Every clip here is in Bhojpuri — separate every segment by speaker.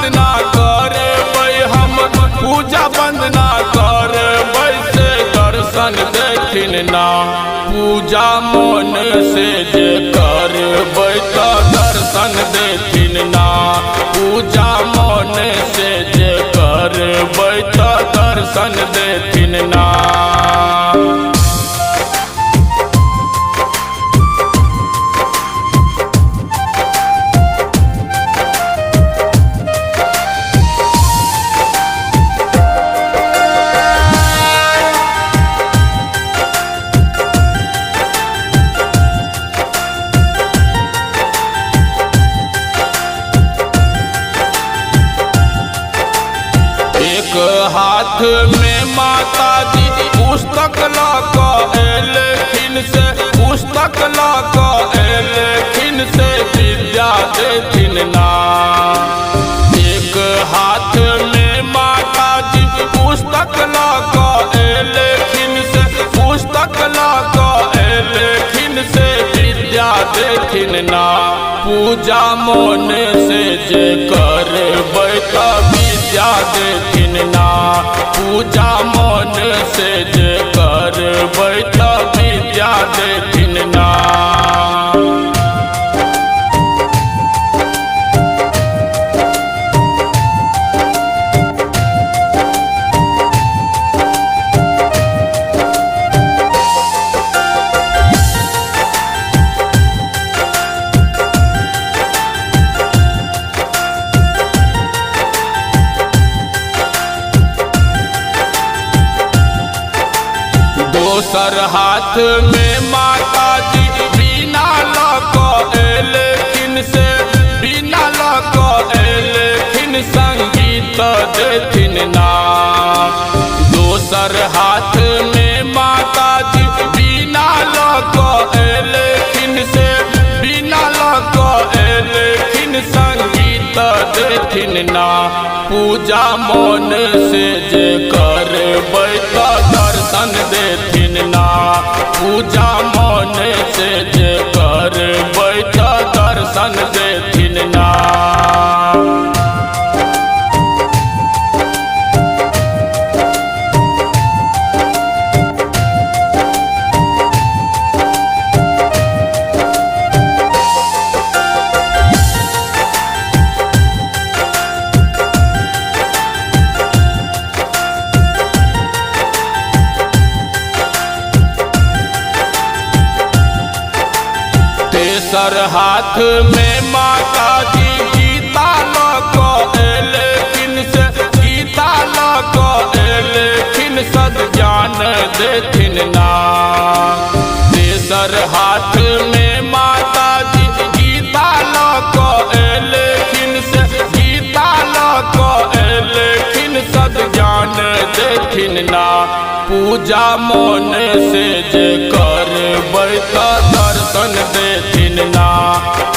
Speaker 1: वंदना करबै हम, पूजा वंदना करबै से दर्शन देथिन ना। पूजा मन से जे करबै तो दर्शन देथिन ना। पूजा मन से जे करबै तो दर्शन देथिन ना। एक हाथ में माता जी पुस्तक लऽ एलखिन से, पुस्तक लऽ एलखिन से विद्या देथिन ना। एक हाथ में माता जी पुस्तक लऽ एलखिन से, पुस्तक लऽ एलखिन से विद्या देथिन ना। पूजा मन से जे करबै तो विद्या देथिन ना। पूजा मन से जे करबै तो विद्या देथिन ना। दोसर हाथ में माता जी बीना लऽ एलखिन से, बीना लऽ एलखिन संगीत देथिन ना। दोसर हाथ में माता जी बीना लऽ एलखिन से, बीना लऽ एलखिन संगीत देथिन ना। पूजा मन से जे करबै तो दर्शन देथिन ना। पूजा मन से जे करबै तो दर्शन देथिन ना। तेसर हाथ में माता जी गीता लऽ एलखिन से, गीता लऽ एलखिन सद्ज्ञान देथिन ना। तेसर हाथ में माता जी गीता लऽ एलखिन से, गीता लऽ एलखिन सद्ज्ञान देथिन ना। पूजा मन से जे करबै तो दर्शन देथिन ना।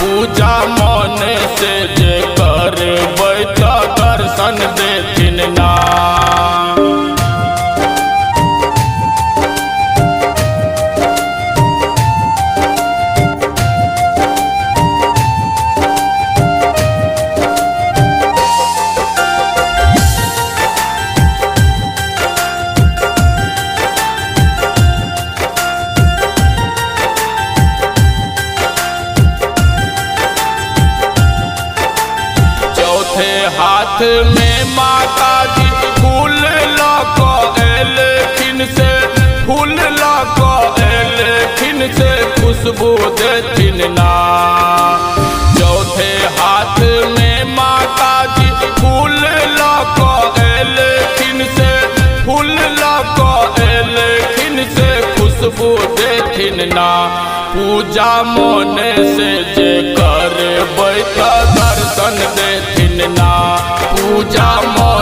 Speaker 1: पूजा मन से जे करबै तो दर्शन देथिन ना। हाथ में माता जी फूल लऽ एलखिन से, फूल लऽ एलखिन से खुशबू देथिन ना। चौथे हाथ में माता जी फूल लऽ एलखिन से, फूल लऽ एलखिन से खुशबू देथिन ना। पूजा मन से जे करबै तो दर्शन देथिन ना। पूजा मन